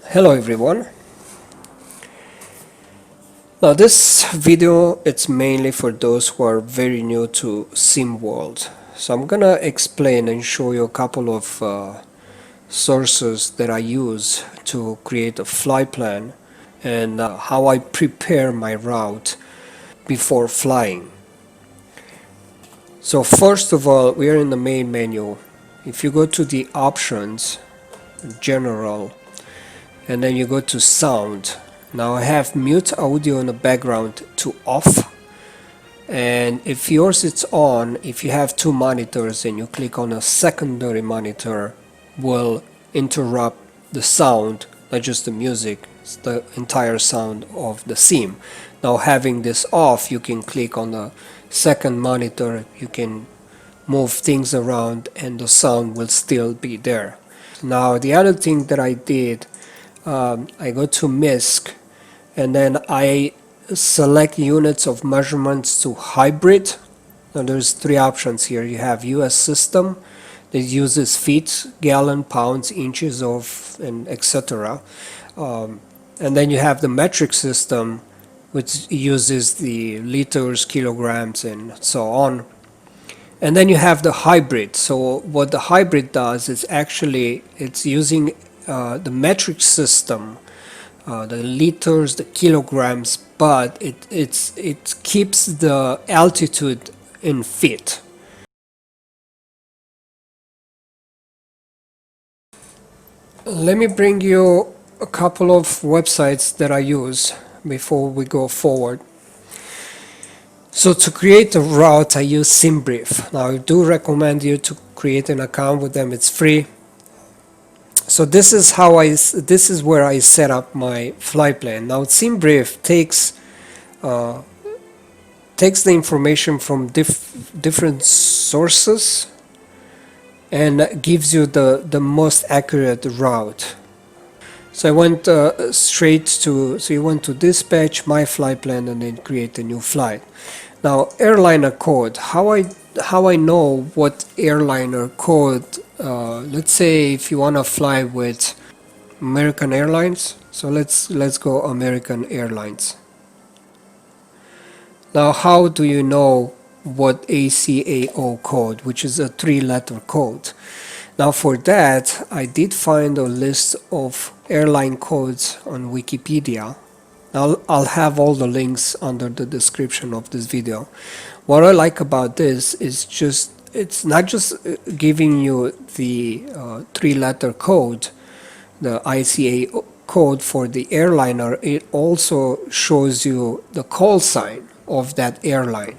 Hello everyone. Now this video it's mainly for those who are very new to SimWorld. So I'm gonna explain and show you a couple of sources that I use to create a flight plan and how I prepare my route before flying. So first of all, we are in the main menu. If you go to the options, general, and then you go to sound. Now I have mute audio in the background to off, and if yours it's on, if you have two monitors and you click on a secondary monitor, will interrupt the sound, not just the music, it's the entire sound of the sim. Now having this off, you can click on the second monitor, you can move things around and the sound will still be there. Now the other thing that I did, I go to MISC and then I select units of measurements to hybrid. Now there's three options here. You have US system that uses feet, gallon, pounds, inches of, and etc. And then you have the metric system, which uses the liters, kilograms, and so on. And then you have the hybrid. So what the hybrid does is actually it's using the metric system, the liters, the kilograms, but it keeps the altitude in feet. Let me bring you a couple of websites that I use before we go forward. So to create a route, I use SimBrief. Now I do recommend you to create an account with them. It's free. So this is where I set up my flight plan. Now SimBrief takes the information from different sources and gives you the most accurate route. So I went so you went to dispatch, my flight plan, and then create a new flight. Now airliner code, how I know what airliner code, let's say if you want to fly with American Airlines, so let's go American Airlines. Now how do you know what ICAO code, which is a 3-letter code? Now for that I did find a list of airline codes on Wikipedia. I'll have all the links under the description of this video. What I like about this is it's not just giving you the 3-letter code, the ICAO code for the airliner, it also shows you the call sign of that airline.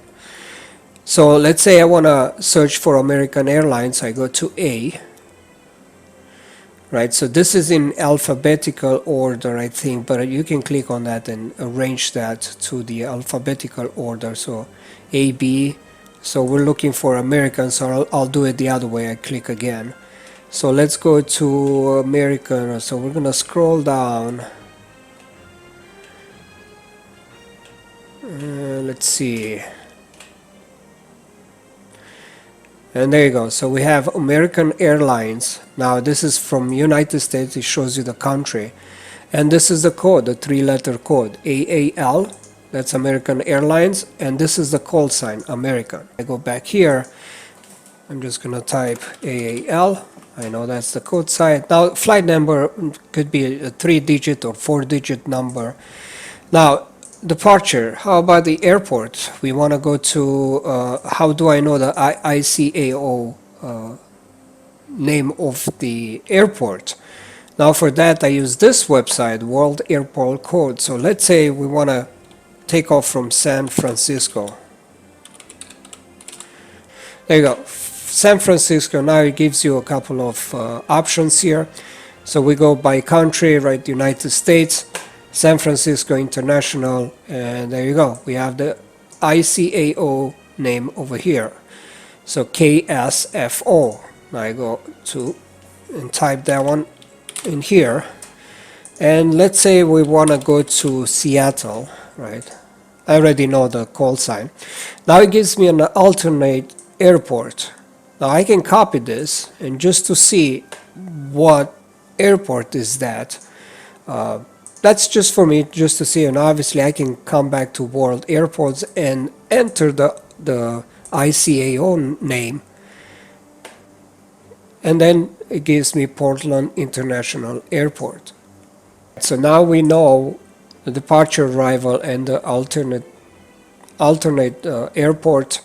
So let's say I want to search for American Airlines, I go to A. Right, so this is in alphabetical order, I think, but you can click on that and arrange that to the alphabetical order. So A, B, so we're looking for American, so I'll do it the other way. I click again. So let's go to American, so we're gonna scroll down. Let's see. And there you go. So we have American Airlines. Now this is from United States. It shows you the country. And this is the code, the 3-letter code. AAL, that's American Airlines. And this is the call sign, American. I go back here. I'm just going to type AAL. I know that's the code sign. Now flight number could be a 3-digit or 4-digit number. Now departure, how about the airport? We want to go to, how do I know the ICAO name of the airport? Now for that I use this website, WorldAirports-Codes. So let's say we want to take off from San Francisco. There you go, San Francisco. Now it gives you a couple of options here. So we go by country, right? United States, San Francisco International, and there you go. We have the ICAO name over here. So KSFO. Now I go to and type that one in here. And let's say we want to go to Seattle, right? I already know the call sign. Now it gives me an alternate airport. Now I can copy this, and just to see what airport is that, That's just for me, just to see, and obviously I can come back to World Airports and enter the ICAO name, and then it gives me Portland International Airport. So now we know the departure, arrival, and the alternate airport.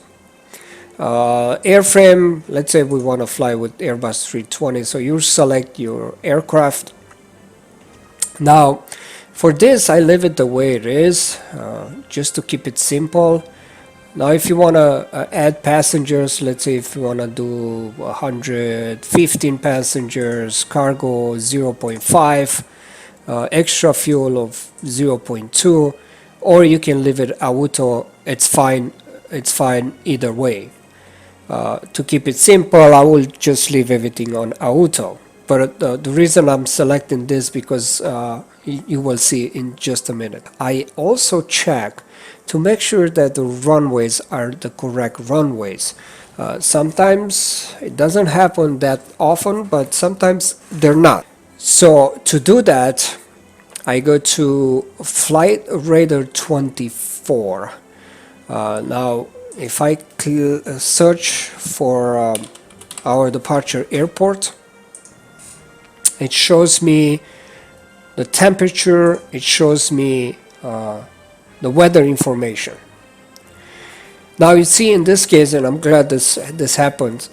Airframe, let's say we want to fly with Airbus 320, so you select your aircraft. Now for this I leave it the way it is, just to keep it simple. Now if you want to add passengers, let's say if you want to do 115 passengers, cargo 0.5, extra fuel of 0.2, or you can leave it auto. It's fine either way. To keep it simple, I will just leave everything on auto. But the reason I'm selecting this, because you will see in just a minute. I also check to make sure that the runways are the correct runways. Sometimes it doesn't happen that often, but sometimes they're not. So to do that, I go to Flight Radar 24. Now if I search for our departure airport, it shows me the temperature, it shows me the weather information. Now you see in this case, and I'm glad this happened,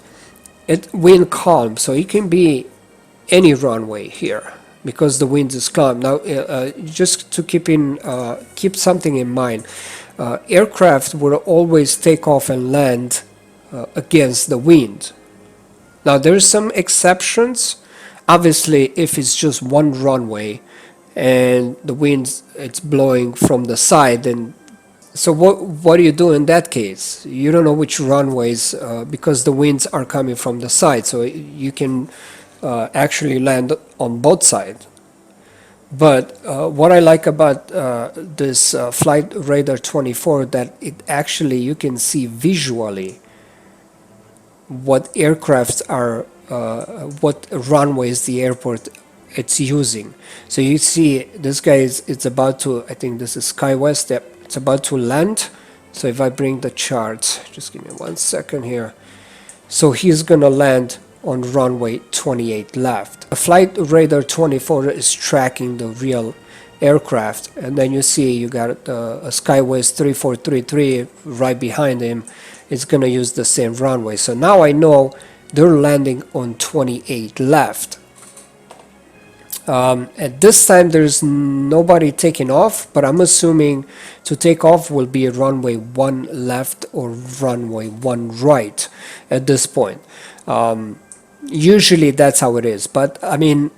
wind calm, so it can be any runway here because the wind is calm. Now just to keep something in mind, aircraft will always take off and land against the wind. Now there's some exceptions. Obviously if it's just one runway and the wind it's blowing from the side, then so what do you do in that case? You don't know which runways, because the winds are coming from the side, so you can actually land on both sides. But what I like about this Flight Radar 24, that it actually, you can see visually what aircrafts are, what runways the airport it's using. So you see this guy it's about to, I think this is SkyWest, it's about to land. So if I bring the chart, just give me 1 second here. So he's gonna land on runway 28 left. A Flight Radar 24 is tracking the real aircraft, and then you see you got a SkyWest 3433 right behind him. It's gonna use the same runway. So now I know they're landing on 28 left. At this time there's nobody taking off, but I'm assuming to take off will be a runway 1 left or runway 1 right at this point. Usually that's how it is, but I mean,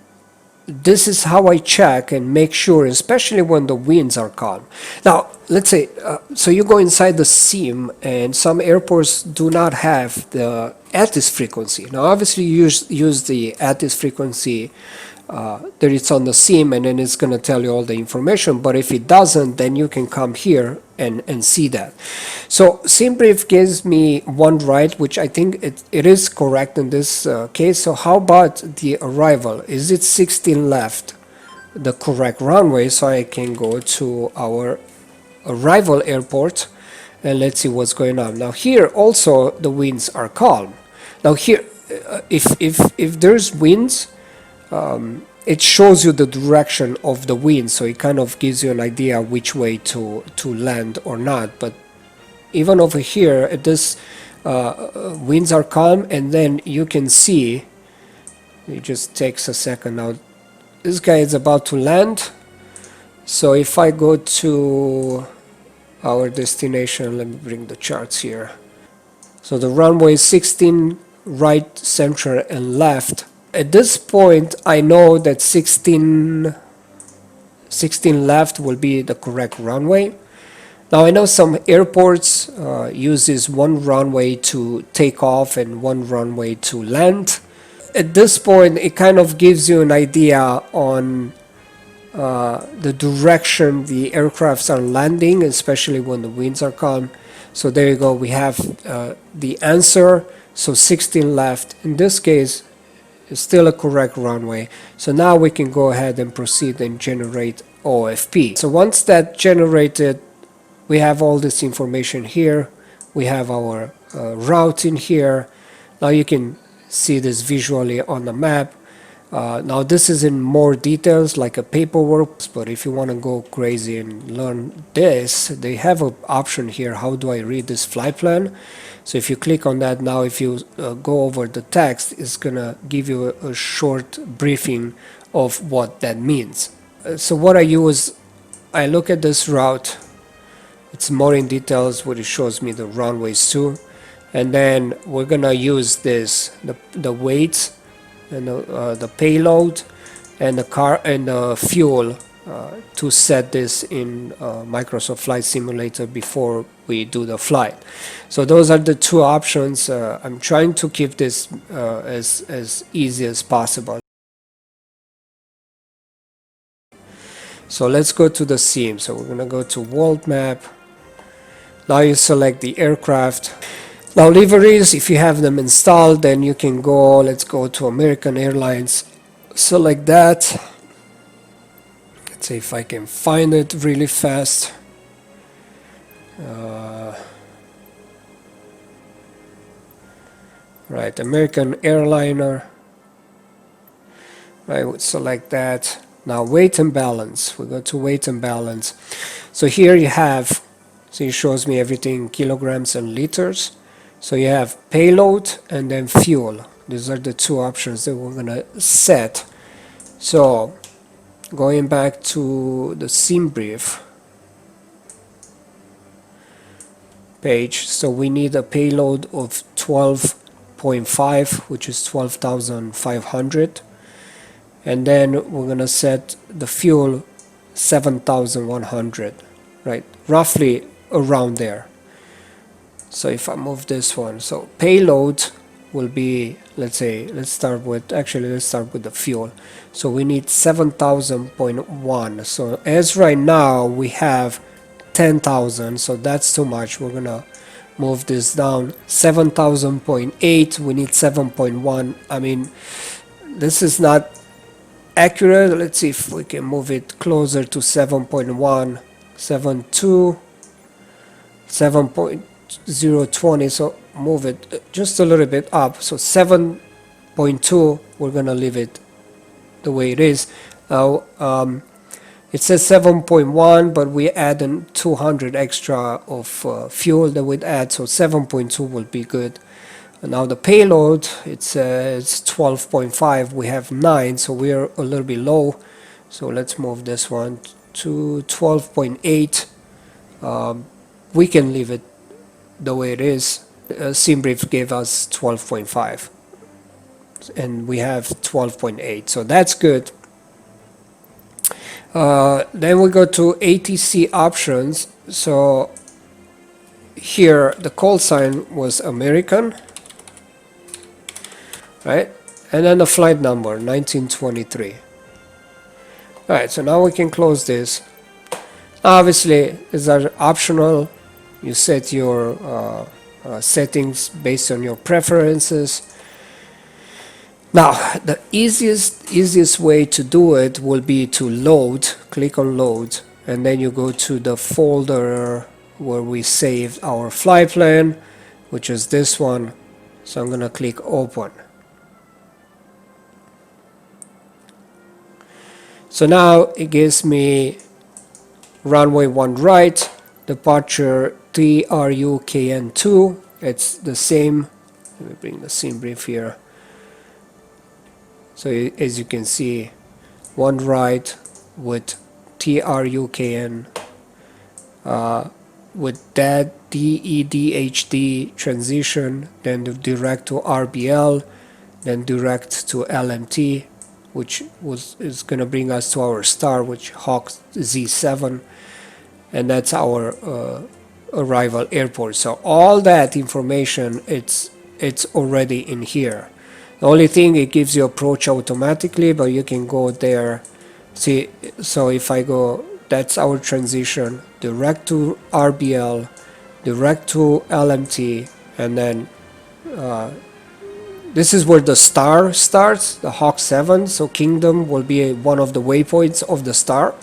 this is how I check and make sure, especially when the winds are calm. Now let's say so you go inside the SIM, and some airports do not have the ATIS frequency. Now obviously you use the ATIS frequency that it's on the SIM, and then it's going to tell you all the information. But if it doesn't, then you can come here and see that. So SimBrief gives me 1 right, which I think it is correct in this case. So how about the arrival? Is it 16 left the correct runway? So I can go to our arrival airport and let's see what's going on. Now here also the winds are calm. Now here if there's winds, it shows you the direction of the wind, so it kind of gives you an idea which way to land or not. But even over here, this winds are calm, and then you can see, it just takes a second. Now this guy is about to land, so if I go to our destination, let me bring the charts here. So the runway is 16 right, center, and left. At this point I know that 16 left will be the correct runway. Now I know some airports uses 1 runway to take off and 1 runway to land. At this point it kind of gives you an idea on the direction the aircrafts are landing, especially when the winds are calm. So there you go, we have the answer. So 16 left. In this case It's still a correct runway. So now we can go ahead and proceed and generate OFP. So once that generated, we have all this information here. We have our route in here. Now you can see this visually on the map. Now this is in more details like a paperwork, but if you want to go crazy and learn this, they have an option here. How do I read this flight plan? So if you click on that now, if you go over the text, it's gonna give you a short briefing of what that means. So what I use, I look at this route. It's more in details where it shows me the runways too, and then we're gonna use this the weights and the payload and the car and the fuel to set this in Microsoft Flight Simulator before we do the flight. So those are the two options. I'm trying to keep this as easy as possible. So let's go to the sim. So we're gonna go to world map. Now you select the aircraft. Now liveries, if you have them installed, then you can go, let's go to American Airlines, select that. Let's see if I can find it really fast. Right, American Airliner. I would select that. Now weight and balance, we go to weight and balance. So here you have, so it shows me everything kilograms and liters. So you have payload and then fuel. These are the two options that we're gonna set. So going back to the SimBrief page, so we need a payload of 12.5, which is 12,500, and then we're gonna set the fuel 7,100, right, roughly around there. So if I move this one, so payload will be, let's say, let's start with the fuel. So we need 7,000.1. So as right now we have 10,000, so that's too much. We're gonna move this down. 7,000.8, we need 7.1. I mean, this is not accurate. Let's see if we can move it closer to 7.1, 7.2, 7.020. So move it just a little bit up. So 7.2, we're gonna leave it the way it is. Now it says 7.1, but we add in 200 extra of fuel that we'd add, so 7.2 will be good. And now the payload, it says 12.5, we have 9, so we're a little bit low. So let's move this one to 12.8. We can leave it the way it is. SimBrief gave us 12.5 and we have 12.8, so that's good. Then we go to ATC options. So here the call sign was American, right, and then the flight number 1923. Alright, so now we can close this. Obviously these are optional. You set your settings based on your preferences. Now the easiest way to do it will be to load, click on load, and then you go to the folder where we saved our flight plan, which is this one. So I'm gonna click open. So now it gives me runway 1 right, departure TRUKN2. It's the same. Let me bring the SimBrief here. So as you can see, 1 right with TRUKN, with that DEDHD transition, then direct to RBL, then direct to LMT, which is going to bring us to our star, which Hawk Z7, and that's our arrival airport. So all that information, it's already in here. The only thing, it gives you approach automatically, but you can go there. See, so if I go, that's our transition, direct to RBL, direct to LMT, and then this is where the star starts, the Hawk 7. So Kingdom will be one of the waypoints of the star.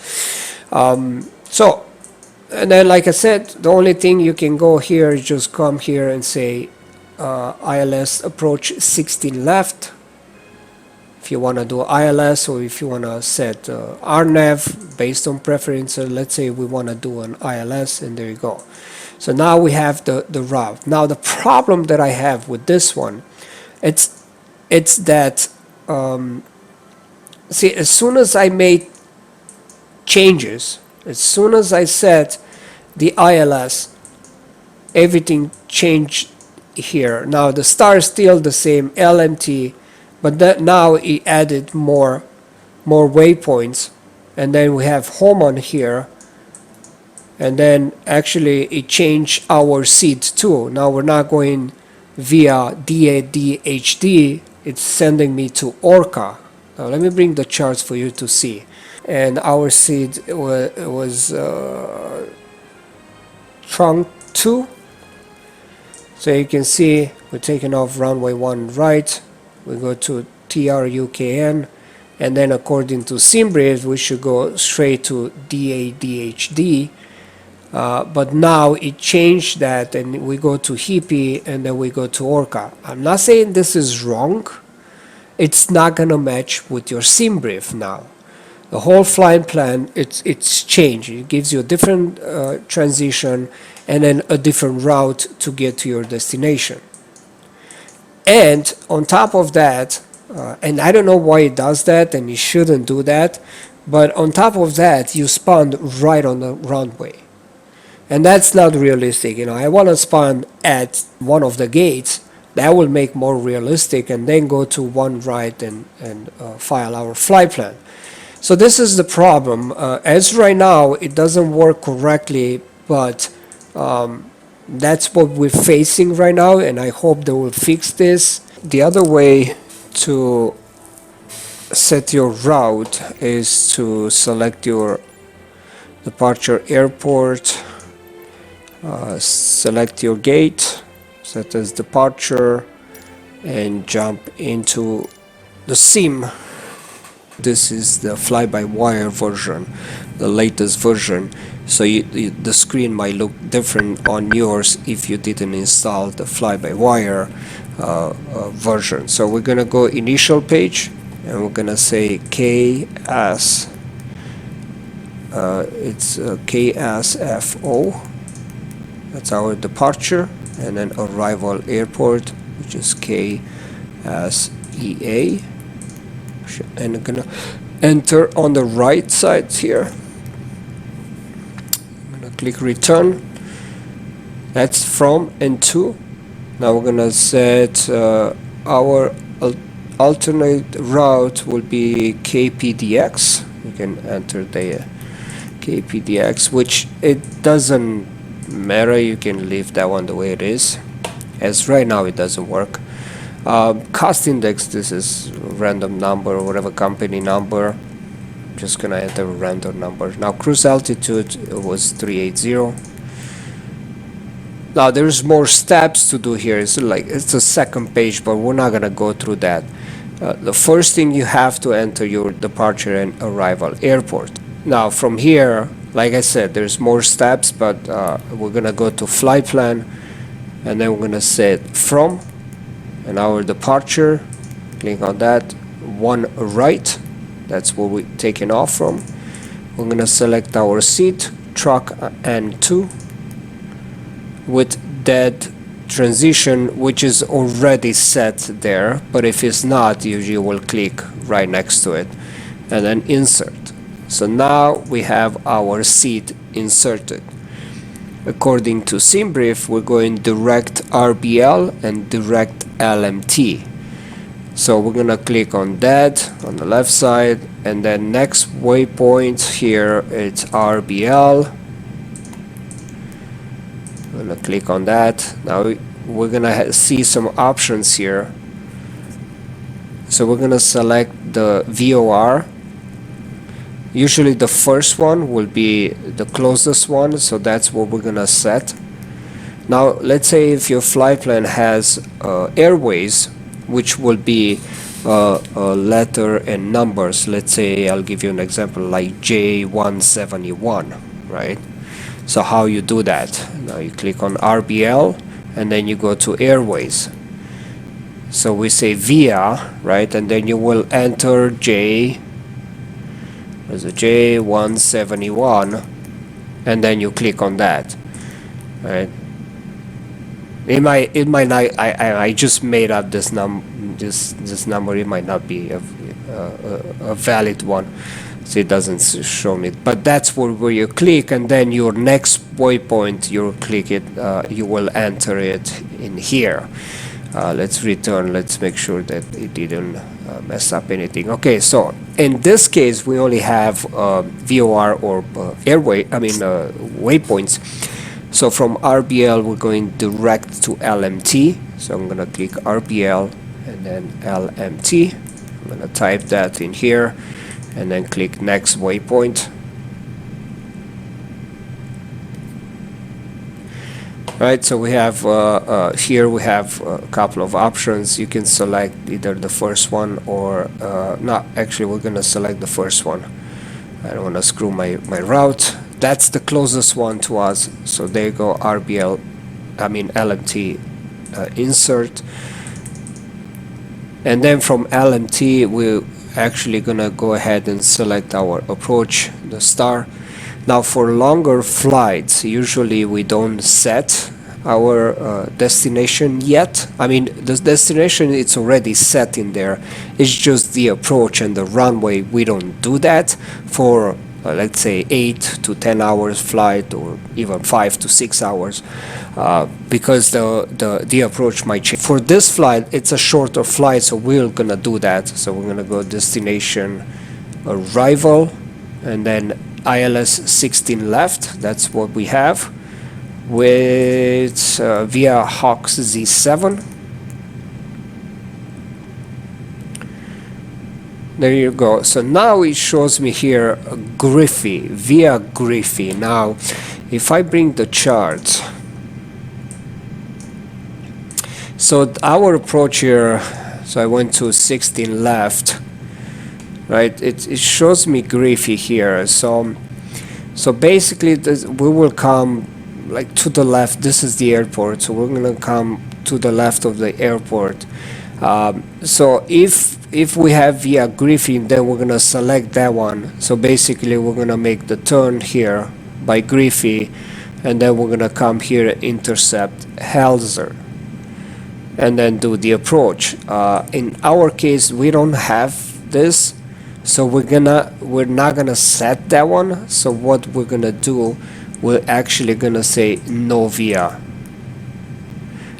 So, and then like I said, the only thing you can go here is just come here and say ILS approach 16 left. If you want to do ILS, or if you want to set RNav based on preferences, let's say we want to do an ILS, and there you go. So now we have the route. Now the problem that I have with this one, it's that see, as soon as I made changes, as soon as I set the ILS, everything changed here. Now the star is still the same, LMT, but that now it added more waypoints, and then we have home on here, and then actually it changed our seed too. Now we're not going via DADHD, it's sending me to Orca. Now let me bring the charts for you to see. And our seed was trunk 2. So you can see we're taking off runway 1 right. We go to TRUKN, and then according to SimBrief we should go straight to DADHD, but now it changed that, and we go to Hippie, and then we go to Orca. I'm not saying this is wrong, it's not gonna match with your SimBrief now. The whole flying plan, it's changed. It gives you a different transition, and then a different route to get to your destination. And on top of that, and I don't know why it does that, and it shouldn't do that, but on top of that, you spawn right on the runway. And that's not realistic. You know, I want to spawn at one of the gates. That will make more realistic, and then go to one right and file our flight plan. So this is the problem. As right now, it doesn't work correctly, but that's what we're facing right now, and I hope they will fix this. The other way to set your route is to select your departure airport, select your gate, set as departure, and jump into the sim. This is the fly-by-wire version, the latest version. So the screen might look different on yours if you didn't install the fly-by-wire version. So we're gonna go initial page, and we're gonna say KS. It's KSFO. That's our departure, and then arrival airport, which is KSEA. And I'm gonna enter on the right side here. I'm gonna click return. That's from and to. Now we're gonna set our alternate route will be KPDX. You can enter the KPDX, which it doesn't matter. You can leave that one the way it is, as right now it doesn't work. Cost index, this is random number or whatever company number. Just gonna enter a random number. Now cruise altitude was 380. Now there's more steps to do here. It's like it's a second page, but we're not gonna go through that. The first thing, you have to enter your departure and arrival airport. Now from here, like I said, there's more steps, but we're gonna go to flight plan, and then we're gonna set from and our departure. Click on that, one right, that's where we're taking off from. We're gonna select our seat, truck and 2, with dead transition, which is already set there, but if it's not, you will click right next to it, and then insert. So now we have our seat inserted. According to SimBrief, we're going direct RBL and direct LMT. So we're gonna click on that on the left side, and then next waypoint here, it's RBL. I'm gonna click on that. Now we're gonna see some options here. So we're gonna select the VOR. Usually the first one will be the closest one, so that's what we're gonna set. Now let's say if your flight plan has airways, which will be a letter and numbers. Let's say I'll give you an example like J171, right? So how you do that? Now you click on RBL and then you go to Airways. So we say via, right? And then you will enter J171 and then you click on that, right? It might not, I just made up this number. It might not be a valid one, so it doesn't show me. But that's where you click, and then your next waypoint, you click it, you will enter it in here. Let's return. Let's make sure that it didn't mess up anything. Okay, so in this case, we only have VOR or waypoints. So from RBL, we're going direct to LMT. So I'm gonna click RBL and then LMT. I'm gonna type that in here and then click next waypoint. Right, so we have here we have a couple of options. You can select either the first one or no, actually we're gonna select the first one. I don't want to screw my route. That's the closest one to us. So there you go, RBL, LMT insert. And then from LMT, we're actually gonna go ahead and select our approach, the star. Now for longer flights, usually we don't set our destination yet. The destination, it's already set in there. It's just the approach and the runway. We don't do that for let's say 8 to 10 hours flight, or even 5 to 6 hours, because the approach might change. For this flight, it's a shorter flight, so we're gonna do that. So we're gonna go destination arrival and then ILS 16 left. That's what we have with via Hawks Z7. There you go. So now it shows me here Griffey, via Griffey. Now if I bring the chart, so our approach here, so I went to 16 left, right? It shows me Griffey here. So basically we will come like to the left. This is the airport, so we're gonna come to the left of the airport. So if we have via Griffey, then we're gonna select that one. So basically we're gonna make the turn here by Griffey, and then we're gonna come here, intercept Helzer, and then do the approach. In our case, we don't have this, so we're not gonna set that one. So what we're gonna do, we're actually gonna say no via,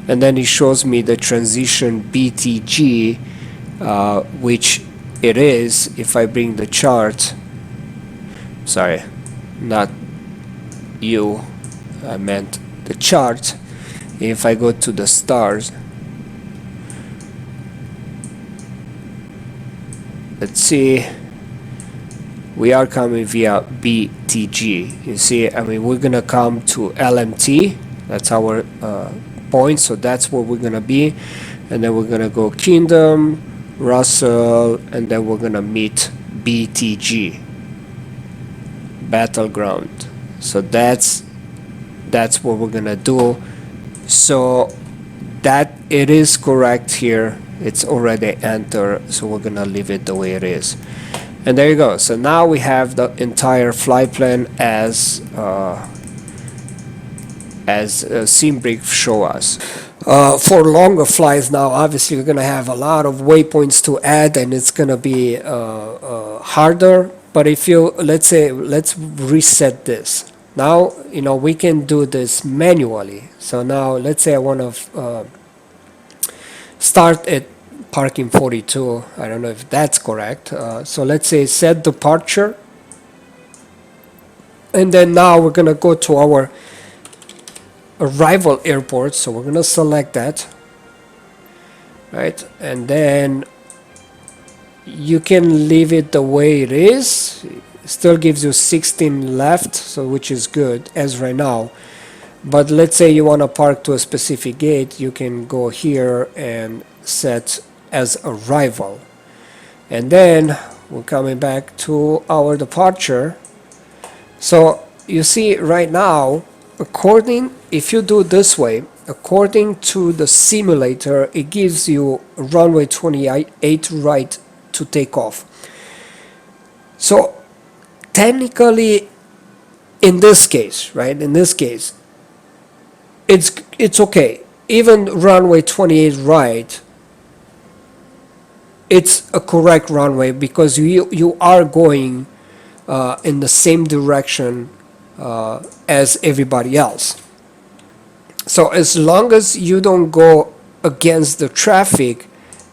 and then it shows me the transition BTG, which it is. If I bring the chart, sorry, not you, I meant the chart. If I go to the stars, let's see, we are coming via BTG. You see, we're gonna come to LMT. That's our point, so that's where we're gonna be, and then we're gonna go Kingdom, Russell, and then we're gonna meet BTG, Battleground. So that's what we're gonna do. So that it is correct here. It's already entered, so we're gonna leave it the way it is. And there you go. So now we have the entire flight plan as SimBrief show us. For longer flights now, obviously we're gonna have a lot of waypoints to add, and it's gonna be harder. But if you, let's reset this. Now, we can do this manually. So now let's say I want to start at parking 42. I don't know if that's correct. So let's say set departure, and then now we're gonna go to our arrival airport. So we're gonna select that, right? And then you can leave it the way it is. It still gives you 16 left, so which is good as right now. But let's say you want to park to a specific gate, you can go here and set as arrival. And then we're coming back to our departure. So you see right now, if you do this way, according to the simulator, it gives you runway 28 right to take off. So technically, in this case, right, it's okay. Even runway 28 right, it's a correct runway because you are going in the same direction as everybody else. So as long as you don't go against the traffic,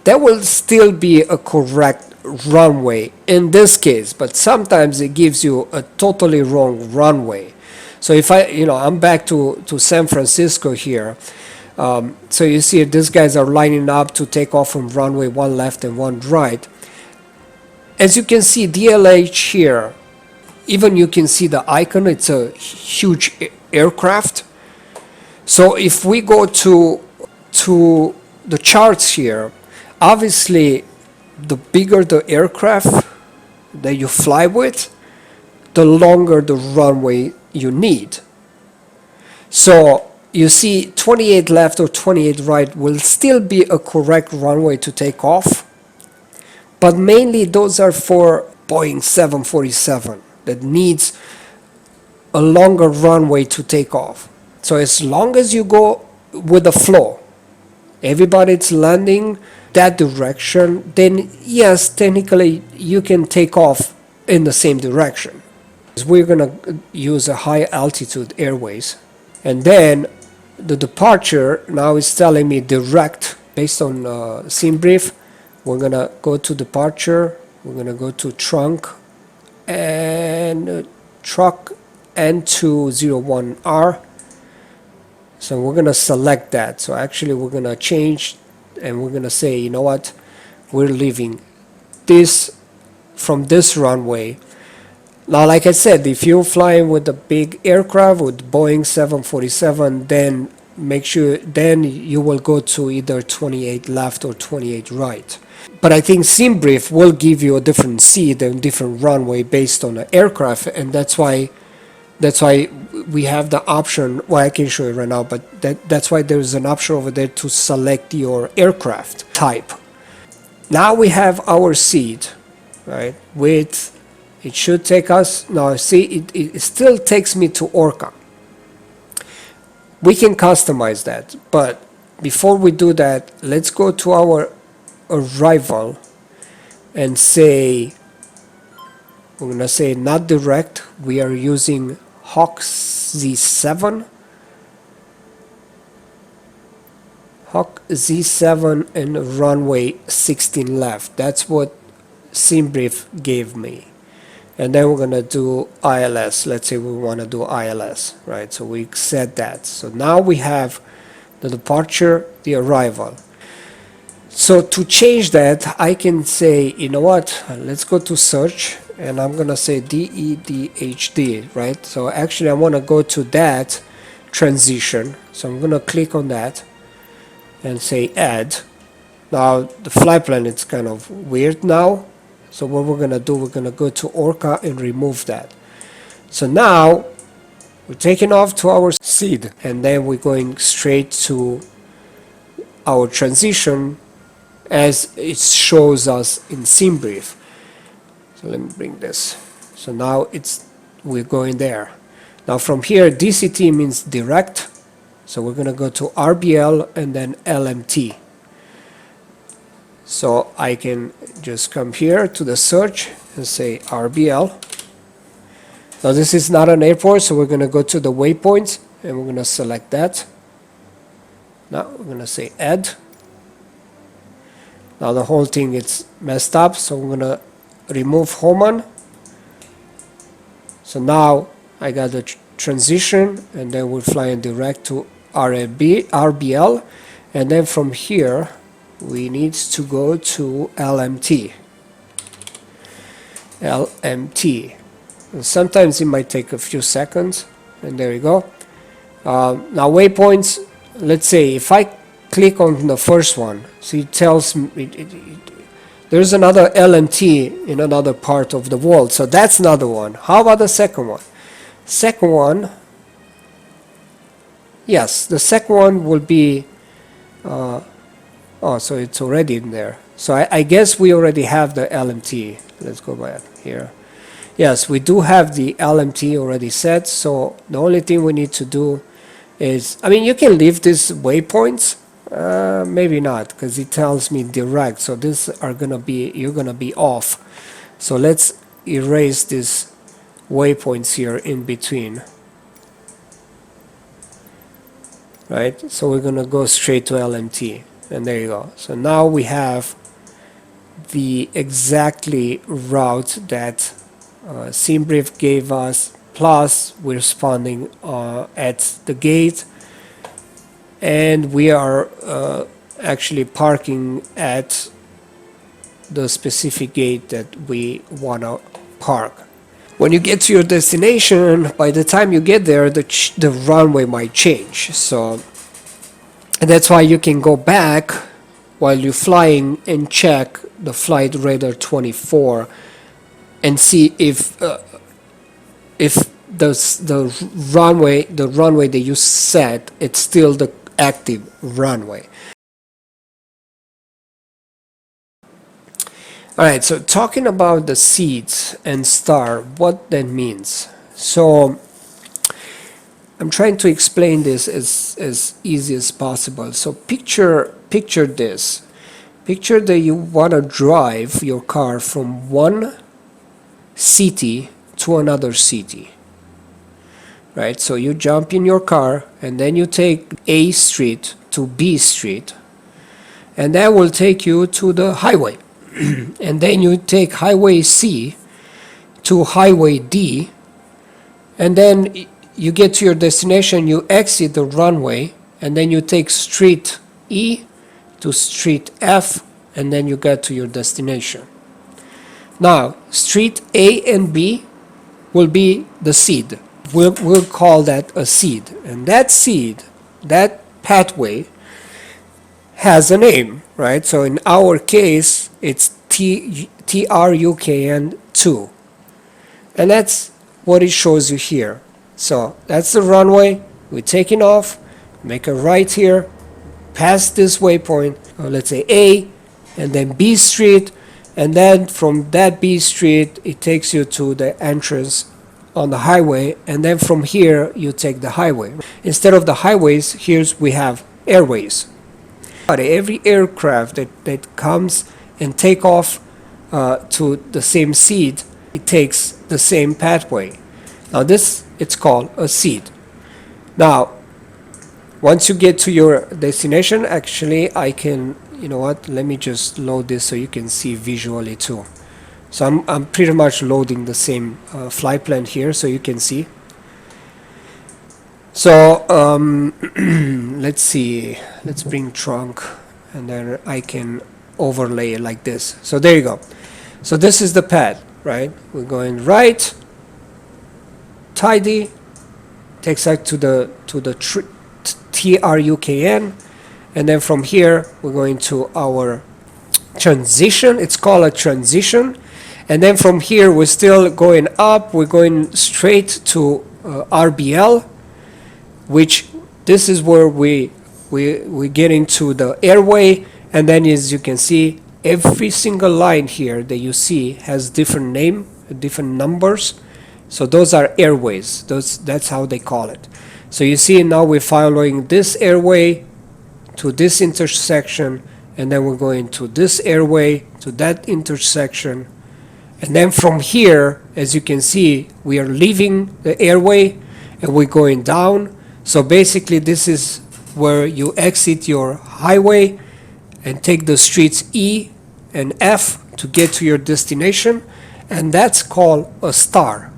that will still be a correct runway in this case, but sometimes it gives you a totally wrong runway. So if I'm back to San Francisco here. So you see these guys are lining up to take off from runway 1 left and 1 right. As you can see, DLH here, even you can see the icon, it's a huge aircraft. So if we go to the charts here, obviously the bigger the aircraft that you fly with, the longer the runway you need. So you see 28 left or 28 right will still be a correct runway to take off, but mainly those are for Boeing 747 that needs a longer runway to take off. So as long as you go with the flow, everybody's landing that direction, then yes, technically you can take off in the same direction. We're gonna use a high altitude airways, and then the departure now is telling me direct based on SimBrief. We're gonna go to departure, we're gonna go to trunk and truck N201R. So we're gonna select that. So actually we're gonna change and we're gonna say, you know what, we're leaving this from this runway. Now, like I said, if you're flying with a big aircraft with Boeing 747, then make sure then you will go to either 28 left or 28 right. But I think SimBrief will give you a different seat and different runway based on the aircraft, and that's why we have the option. Well, I can show you right now, but that's why there's an option over there to select your aircraft type. Now we have our seat, right? It should take us, now see, it still takes me to Orca. We can customize that, but before we do that, let's go to our arrival and say, we're gonna say not direct, we are using Hawk Z7. Hawk Z7 and runway 16 left. That's what SimBrief gave me. And then we're gonna do ILS. Let's say we want to do ILS, right? So we set that. So now we have the departure, the arrival. So to change that, I can say, you know what? Let's go to search, and I'm gonna say DEDHD, right? So actually, I want to go to that transition. So I'm gonna click on that and say add. Now the flight plan, it's kind of weird now. So what we're gonna do, we're gonna go to Orca and remove that. So now we're taking off to our seed, and then we're going straight to our transition as it shows us in SimBrief. So let me bring this. So now we're going there. Now from here, DCT means direct. So we're gonna go to RBL and then LMT. So I can just come here to the search and say RBL. Now this is not an airport, so we're going to go to the waypoints and we're going to select that. Now we're going to say add. Now the whole thing is messed up, so we're going to remove Homan. So now I got the transition, and then we're flying direct to RBL, and then from here we need to go to LMT. And sometimes it might take a few seconds, and there you go. Now waypoints, let's say if I click on the first one. So it tells me there's another LMT in another part of the world. So that's another one. How about the second one? Second one, yes, the second one will be, oh, so it's already in there. So I guess we already have the LMT. Let's go back here. Yes, we do have the LMT already set. So the only thing we need to do is, I mean, you can leave these waypoints. Maybe not, because it tells me direct. So these are gonna be, you're gonna be off. So let's erase these waypoints here in between. Right? So we're gonna go straight to LMT, and there you go. So now we have the exactly route that SimBrief gave us, plus we're responding at the gate, and we are actually parking at the specific gate that we want to park. When you get to your destination, by the time you get there, the runway might change. So and that's why you can go back while you're flying and check the flight radar 24 and see if the runway that you set, it's still the active runway. Alright, so talking about the seeds and star, what that means. So I'm trying to explain this as easy as possible. So picture this. Picture that you want to drive your car from one city to another city. Right? So you jump in your car and then you take A street to B street, and that will take you to the highway. And then you take highway C to highway D, and then you get to your destination, you exit the runway, and then you take street E to street F, and then you get to your destination. Now, street A and B will be the seed. We'll call that a seed. And that seed, that pathway, has a name, right? So in our case, it's TRUKN2. And that's what it shows you here. So that's the runway. We're taking off, make a right here, pass this waypoint, let's say A, and then B street, and then from that B street, it takes you to the entrance on the highway, and then from here, you take the highway. Instead of the highways, here we have airways. Every aircraft that comes and take off to the same seed, it takes the same pathway. Now this, it's called a seed. Now, once you get to your destination, actually I can, you know what, let me just load this so you can see visually too. So I'm pretty much loading the same flight plan here so you can see. So let's see, let's bring trunk, and then I can overlay it like this. So there you go. So this is the path, right? We're going right, tidy, takes us to the TRUKN, and then from here we're going to our transition. It's called a transition, and then from here we're still going up. We're going straight to RBL, which this is where we get into the airway, and then as you can see, every single line here that you see has different name, different numbers. So those are airways. That's how they call it. So you see now we're following this airway to this intersection, and then we're going to this airway to that intersection, and then from here, as you can see, we are leaving the airway and we're going down. So basically this is where you exit your highway and take the streets E and F to get to your destination, and that's called a star.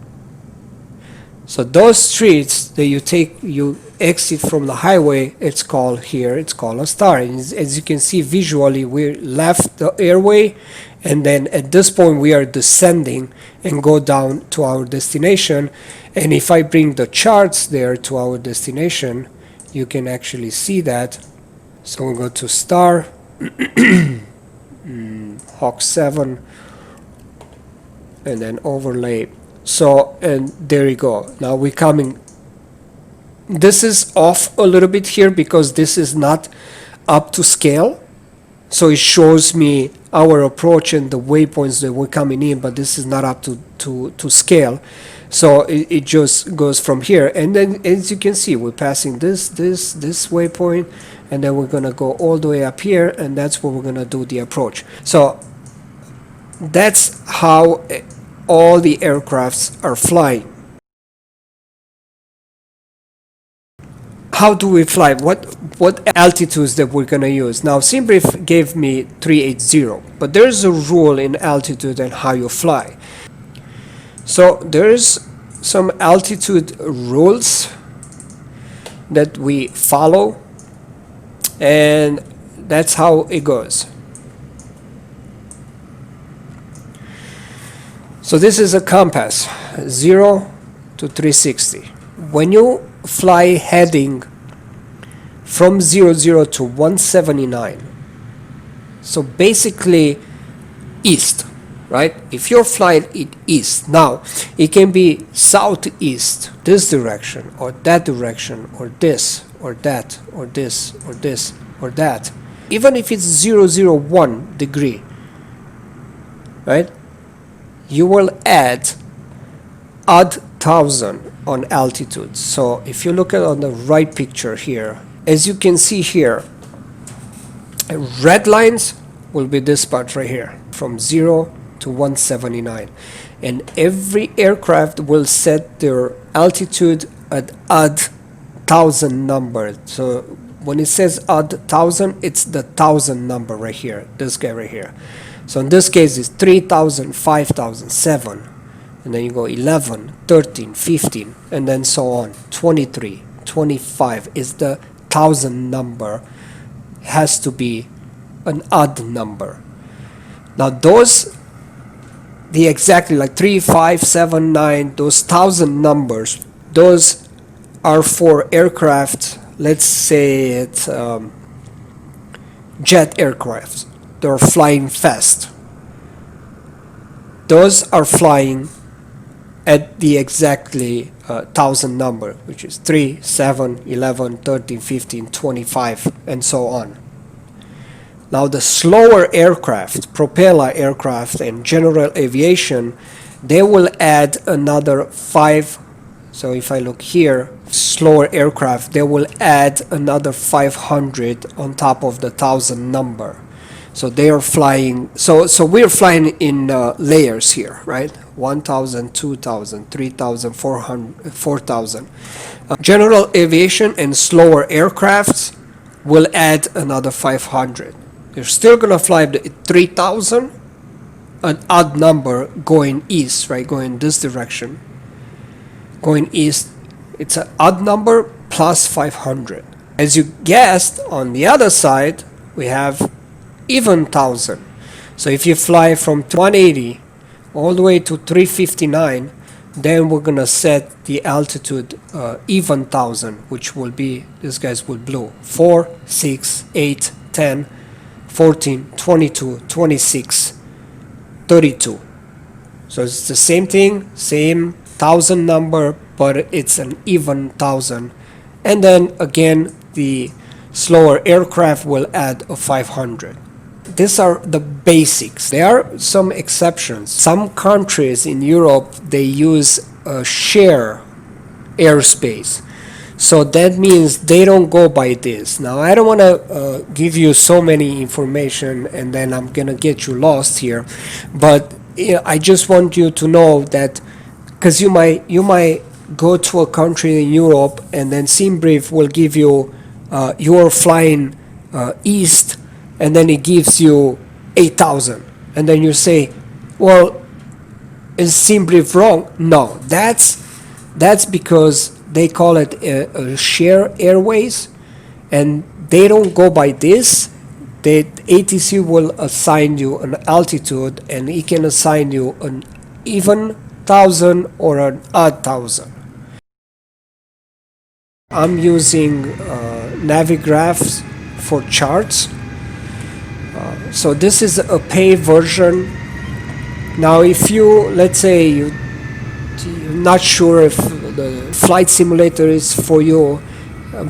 So those streets that you exit from the highway, it's called a star. And as you can see visually, we left the airway, and then at this point we are descending and go down to our destination. And if I bring the charts there to our destination, you can actually see that So we'll go to star, Hawk 7, and then overlay. So, and there you go. Now we're coming. This is off a little bit here because this is not up to scale. So it shows me our approach and the waypoints that we're coming in, but this is not up to scale. So it just goes from here. And then as you can see, we're passing this waypoint, and then we're gonna go all the way up here, and that's where we're gonna do the approach. So that's how all the aircrafts are flying. How do we fly? What altitudes that we're gonna use? Now SimBrief gave me 380, but there's a rule in altitude and how you fly. So there's some altitude rules that we follow, and that's how it goes. So this is a compass, 0 to 360. When you fly heading from 00 to 179, so basically east, right? If you're flying it east, now it can be southeast, this direction or that direction, or this or that or this or this or that, even if it's 001 degree, right? You will add odd 1,000 on altitude. So if you look at on the right picture here, as you can see here, red lines will be this part right here, from 0 to 179, and every aircraft will set their altitude at odd 1,000 number. So when it says odd 1,000, it's the 1,000 number right here, this guy right here. So in this case it's 3,000, 5,000, 7, and then you go 11, 13, 15, and then so on. 23, 25 is the 1,000 number, has to be an odd number. Now those, the exactly like 3, 5, 7, 9, those 1,000 numbers, those are for aircraft, let's say it's jet aircraft. They're flying fast. Those are flying at the exactly 1,000 number, which is 3, 7, 11, 13, 15, 25, and so on. Now the slower aircraft, propeller aircraft and general aviation, they will add another 5. So if I look here, slower aircraft, they will add another 500 on top of the 1,000 number. So they are flying, so we're flying in layers here, right? 1,000, 2,000, 3,000, 4,000. General aviation and slower aircrafts will add another 500. You're still gonna fly the 3,000, an odd number going east, right? Going this direction. Going east, it's an odd number plus 500. As you guessed, on the other side, we have even 1,000. So if you fly from 180 all the way to 359, then we're gonna set the altitude even 1,000, which will be, this guy's with blue, 4, 6, 8, 10, 14, 22, 26, 32. So it's the same thing, same 1,000 number, but it's an even 1,000. And then again, the slower aircraft will add a 500. These are the basics. There are some exceptions. Some countries in Europe, they use a share airspace. So that means they don't go by this. Now I don't want to give you so many information and then I'm gonna get you lost here, but I just want you to know that, because you might go to a country in Europe and then SimBrief will give you you're flying east, and then it gives you 8,000, and then you say, well, is SimBrief wrong? No, that's because they call it a share airways, and they don't go by this. The ATC will assign you an altitude, and it can assign you an even 1,000 or an odd 1,000. I'm using Navigraphs for charts. So this is a pay version. Now if you, let's say you're not sure if the flight simulator is for you,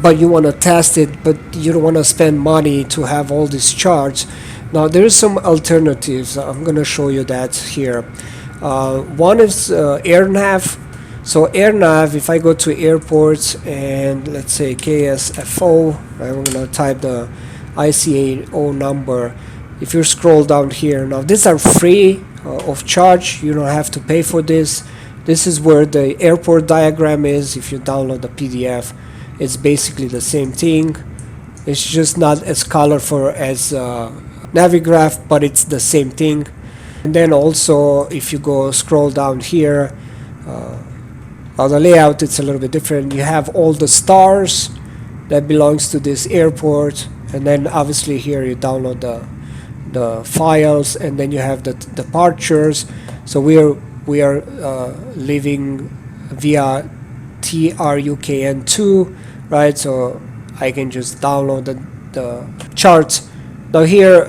but you want to test it, but you don't want to spend money to have all these charts. Now there is some alternatives. I'm going to show you that here. One is AirNav. So AirNav, if I go to airports and let's say KSFO, I'm going to type the ICAO number. If you scroll down here, now these are free of charge. You don't have to pay for this. This is where the airport diagram is. If you download the PDF, it's basically the same thing. It's just not as colorful as Navigraph, but it's the same thing. And then also, if you go scroll down here, the layout it's a little bit different. You have all the stars that belongs to this airport, and then obviously here you download the files, and then you have the departures. So we are leaving via TRUKN2, right? So I can just download the charts. Now here,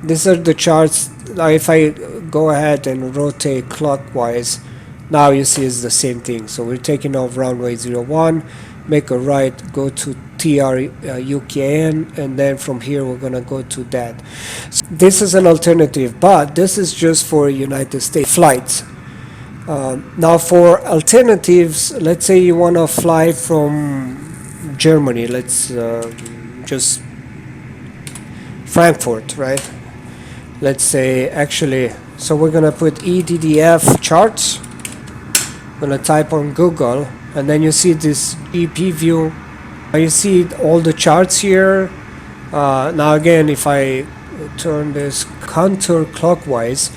these are the charts. Now if I go ahead and rotate clockwise, now you see it's the same thing. So we're taking off runway 01, make a right, go to TRUKN, and then from here we're gonna go to that. So this is an alternative, but this is just for United States flights. Now for alternatives, let's say you want to fly from Germany, let's just Frankfurt, right? Let's say actually, so we're gonna put EDDF charts. I'm gonna type on Google, and then you see this EP view. You see all the charts here. Now again, if I turn this counterclockwise,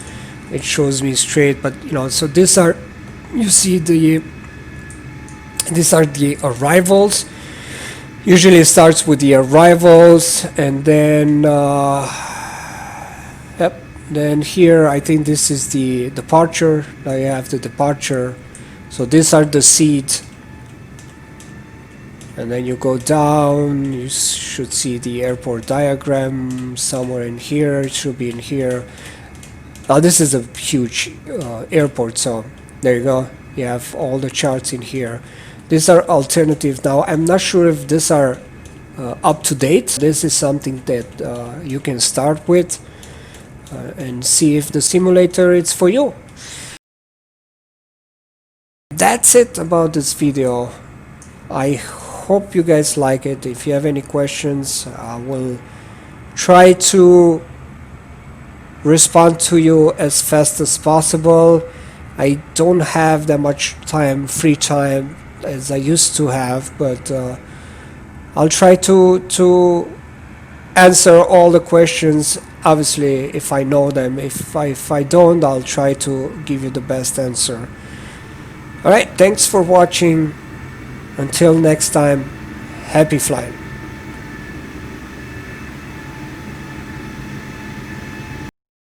it shows me straight, but you know, so these are, you see these are the arrivals. Usually it starts with the arrivals, and then then here I think this is the departure. Now you have the departure. So these are the seats, and then you go down, you should see the airport diagram somewhere in here. It should be in here. Now this is a huge airport, so there you go. You have all the charts in here. These are alternatives. Now I'm not sure if these are up to date. This is something that you can start with and see if the simulator is for you. That's it about this video. I hope you guys like it. If you have any questions, I will try to respond to you as fast as possible. I don't have that much time, free time, as I used to have, but I'll try to answer all the questions, obviously, if I know them. If I don't, I'll try to give you the best answer. Alright, thanks for watching. Until next time, happy flying.